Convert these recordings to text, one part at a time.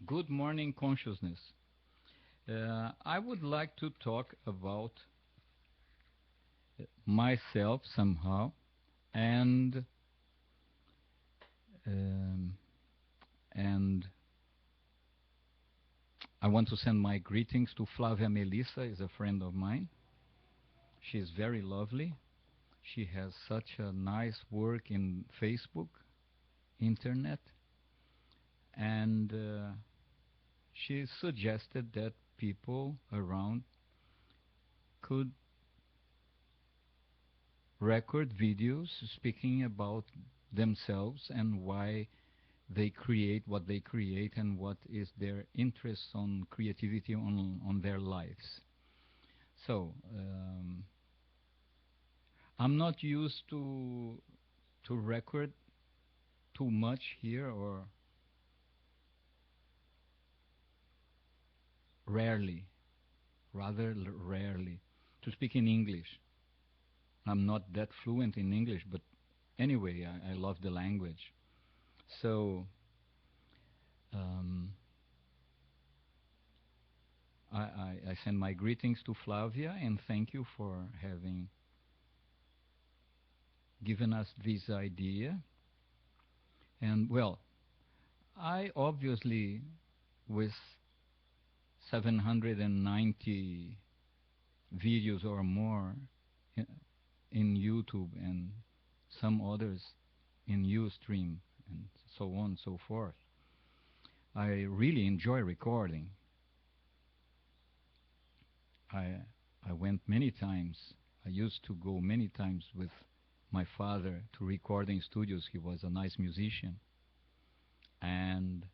Good morning, consciousness. I would like to talk about myself somehow, and um, and I want to send my greetings to Flavia Melissa, is a friend of mine. She is very lovely. She has such a nice work in Facebook, internet, and she suggested that people around could record videos speaking about themselves and why they create what they create and what is their interest on creativity on their lives. So I'm not used to record too much here, or rarely, rather rarely, to speak in English. I'm not that fluent in English, but anyway, I love the language. So um, I send my greetings to Flavia and thank you for having given us this idea. And well, I obviously, with 790 videos or more in YouTube and some others in Ustream and so on and so forth, I really enjoy recording. I I went many times. I used to go many times with my father to recording studios. He was a nice musician, and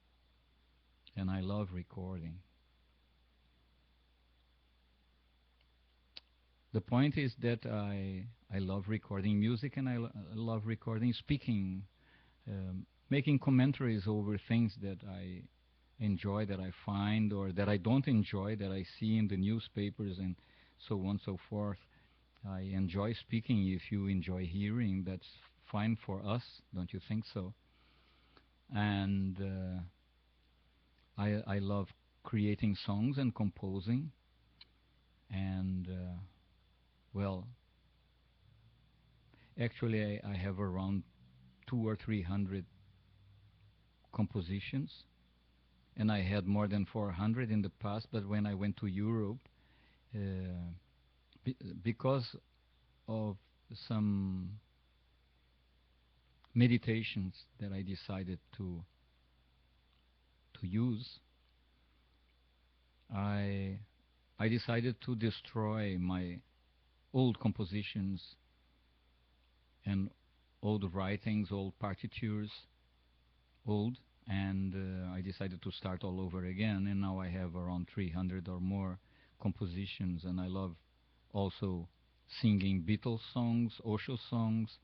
I love recording. The point is that I love recording music, and I love recording speaking, making commentaries over things that I enjoy, that I find, or that I don't enjoy, that I see in the newspapers and so on and so forth. I enjoy speaking. If you enjoy hearing, that's fine for us, don't you think so? And I love creating songs and composing, and well, actually I have around 200 or 300 compositions, and I had more than 400 in the past. But when I went to Europe, uh, because of some meditations that I decided to use, I I decided to destroy my old compositions and old writings, old partitures, old, and I decided to start all over again. And now I have around 300 or more compositions, and I love also singing Beatles songs, Osho songs,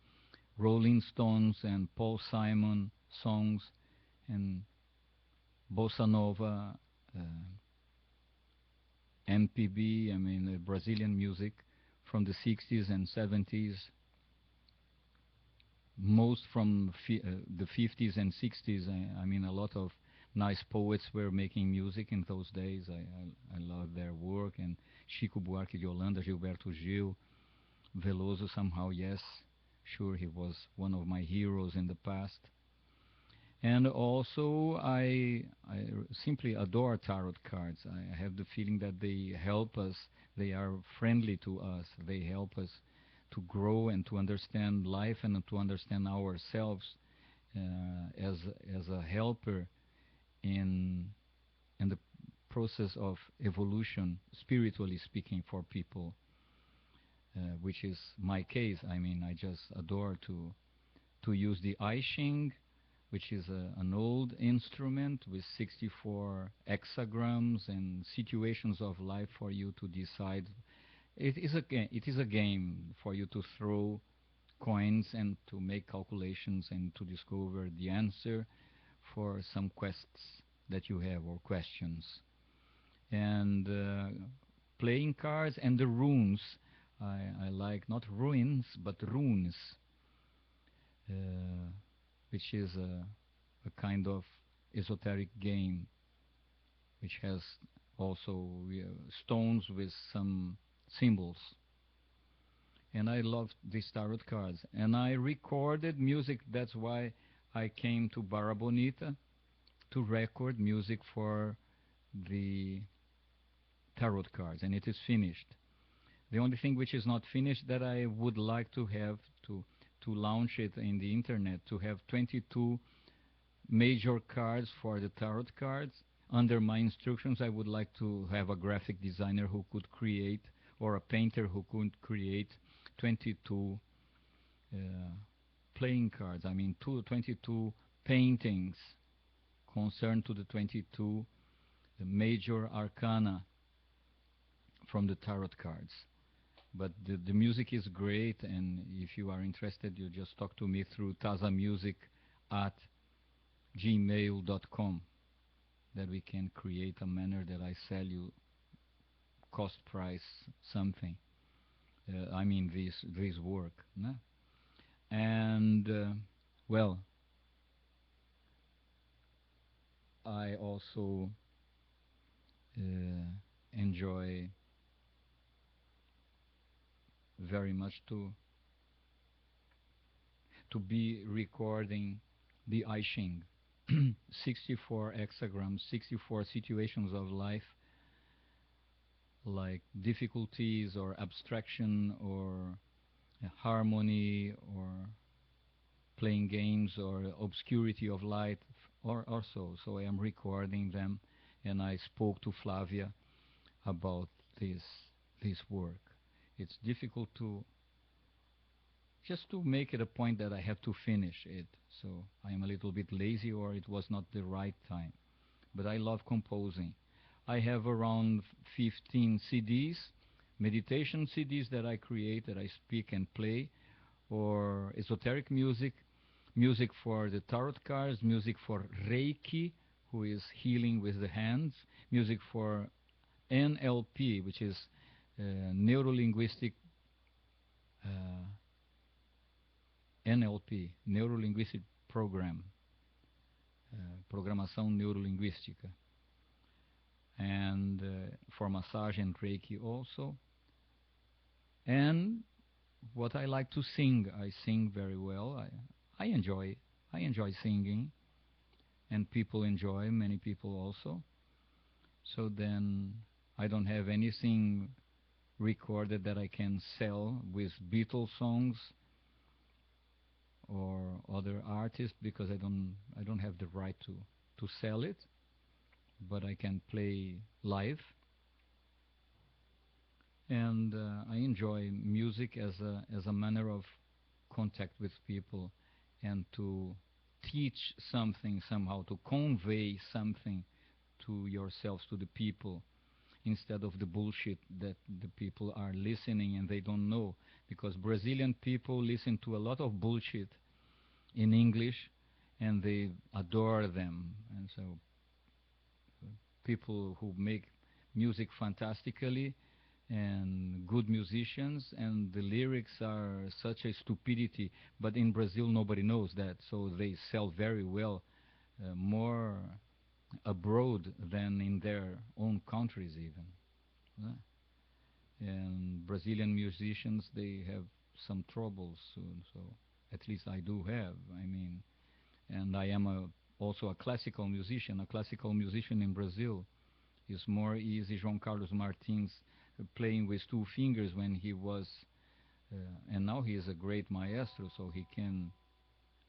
Rolling Stones and Paul Simon songs, and bossa nova, uh, MPB, I mean Brazilian music from the 60s and 70s, most from the 50s and 60s. I mean, a lot of nice poets were making music in those days. I love their work. And Chico Buarque de Holanda, Gilberto Gil, Veloso somehow, yes, sure, he was one of my heroes in the past. And also, I simply adore tarot cards. I have the feeling that they help us, they are friendly to us, they help us to grow and to understand life and to understand ourselves as a helper in the process of evolution, spiritually speaking, for people, which is my case. I mean, I just adore to use the I Ching, which is an old instrument with 64 hexagrams and situations of life for you to decide. It is a game for you to throw coins and to make calculations and to discover the answer for some quests that you have, or questions. And playing cards and the runes. I like not ruins but runes, uh, which is a kind of esoteric game which has also stones with some symbols. And I love these tarot cards. And I recorded music. That's why I came to Barra Bonita to record music for the tarot cards, and it is finished. The only thing which is not finished that I would like to have to launch it in the internet, to have 22 major cards for the tarot cards. Under my instructions, I would like to have a graphic designer who could create, or a painter who could create 22 uh, playing cards. I mean, 22 paintings concerned to the 22 major arcana from the tarot cards. But the music is great, and if you are interested, you just talk to me through tazamusic at gmail.com, that we can create a manner that I sell you cost price something. I mean this work. No? And well, I also enjoy very much to be recording the I Ching. 64 hexagrams, 64 situations of life, like difficulties or abstraction or harmony or playing games or obscurity of light or so. So I am recording them, and I spoke to Flavia about this this work. It's difficult to just to make it a point that I have to finish it. So I am a little bit lazy, or it was not the right time. But I love composing. I have around 15 CDs, meditation CDs that I create, that I speak and play, or esoteric music, music for the tarot cards, music for Reiki, who is healing with the hands, music for NLP, which is neuro-linguistic uh, NLP, neuro-linguistic program, programação neurolinguística, and for massage and Reiki also. And what I like to sing, I sing very well. I enjoy singing, and people enjoy, many people also. So then I don't have anything recorded that I can sell with Beatles songs or other artists, because I don't have the right to sell it, but I can play live. And I enjoy music as a manner of contact with people, and to teach something somehow, to convey something to yourselves, to the people, instead of the bullshit that the people are listening and they don't know. Because Brazilian people listen to a lot of bullshit in English, and they adore them. And so people who make music fantastically, and good musicians, and the lyrics are such a stupidity, but in Brazil nobody knows that, so they sell very well, more abroad than in their own countries even. Uh, and Brazilian musicians, they have some troubles soon, so at least I do have, I mean. And I am also a classical musician. A classical musician in Brazil is more easy. João Carlos Martins playing with two fingers when he was, and now he is a great maestro, so he can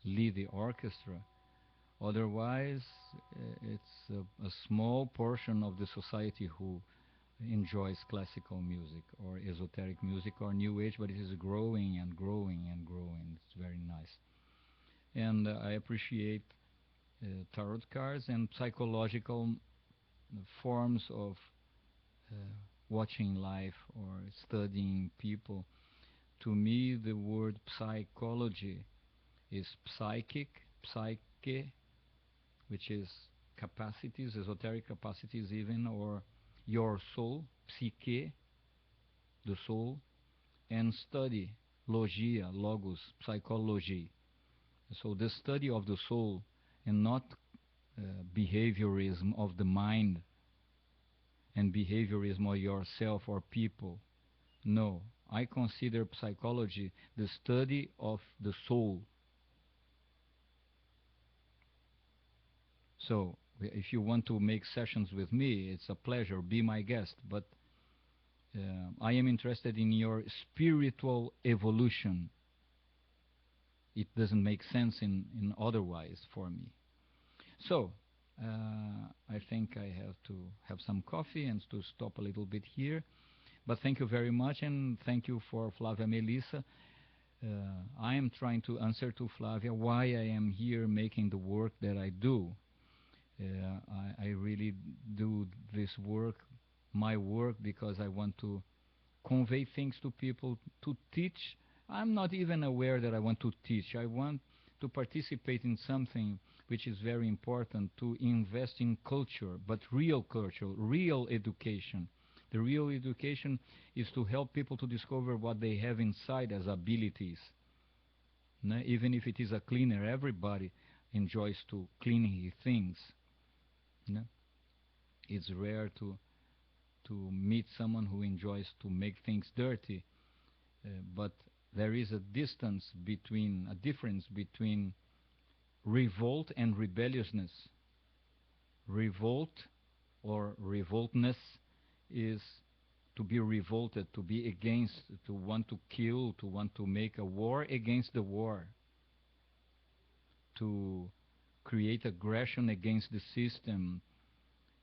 lead the orchestra. Otherwise, it's a small portion of the society who enjoys classical music or esoteric music or new age, but it is growing and growing and growing. It's very nice. And I appreciate tarot cards and psychological forms of uh, watching life or studying people. To me, the word psychology is psychic, psyche, which is capacities, esoteric capacities even, or your soul, psyche, the soul, and study, logia, logos, psychology. So the study of the soul, and not behaviorism of the mind, and behaviorism or yourself or people. No, I consider psychology the study of the soul. So, if you want to make sessions with me, it's a pleasure. Be my guest. But I am interested in your spiritual evolution. It doesn't make sense in otherwise for me. So, I think I have to have some coffee and to stop a little bit here. But thank you very much, and thank you for Flavia Melissa. I am trying to answer to Flavia why I am here making the work that I do. I really do this work, my work, because I want to convey things to people, to teach. I'm not even aware that I want to teach. I want to participate in something which is very important, to invest in culture, but real culture, real education. The real education is to help people to discover what they have inside as abilities. Even if it is a cleaner, everybody enjoys to clean his things. No? It's rare to meet someone who enjoys to make things dirty, but there is a difference between revolt and rebelliousness. Revolt or revoltness is to be revolted, to be against, to want to kill, to want to make a war against the war, to create aggression against the system,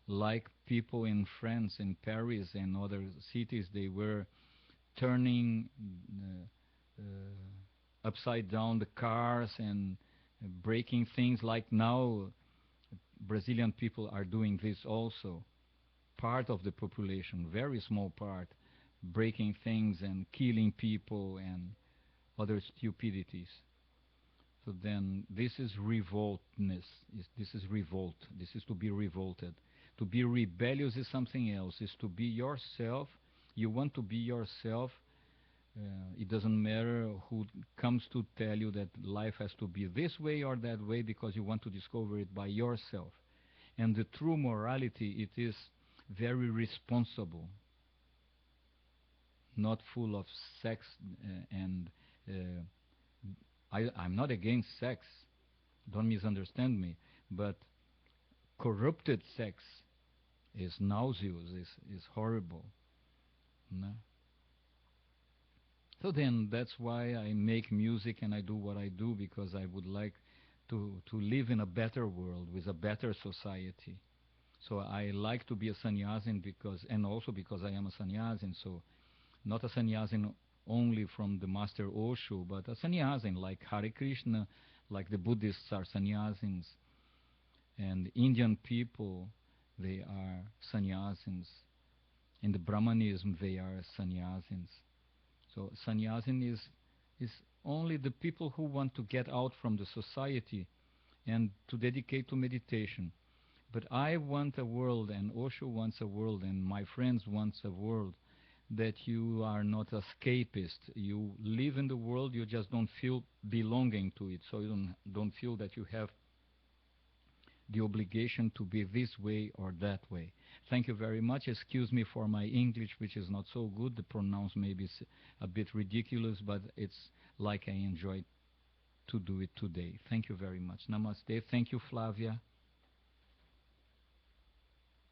like people in France, in Paris, and other cities. They were turning upside down the cars and breaking things, like now Brazilian people are doing this also. Part of the population, very small part, breaking things and killing people and other stupidities. So then this is revoltness. This is revolt. This is to be revolted. To be rebellious is something else. Is to be yourself. You want to be yourself. It doesn't matter who comes to tell you that life has to be this way or that way, because you want to discover it by yourself. And the true morality, it is very responsible, not full of sex and I'm not against sex, don't misunderstand me, but corrupted sex is nauseous, is horrible. No? So then that's why I make music and I do what I do, because I would like to live in a better world with a better society. So I like to be a sannyasin and also because I am a sannyasin, so not a sannyasin only from the Master Osho, but a sannyasin like Hare Krishna, like the Buddhists are sannyasins, and Indian people, they are sannyasins. In the Brahmanism, they are sannyasins. So sannyasin is only the people who want to get out from the society and to dedicate to meditation. But I want a world, and Osho wants a world, and my friends wants a world that you are not escapist. You live in the world, you just don't feel belonging to it. So you don't feel that you have the obligation to be this way or that way. Thank you very much. Excuse me for my English, which is not so good. The pronounce maybe is a bit ridiculous, but it's like I enjoyed to do it today. Thank you very much. Namaste. Thank you, Flavia.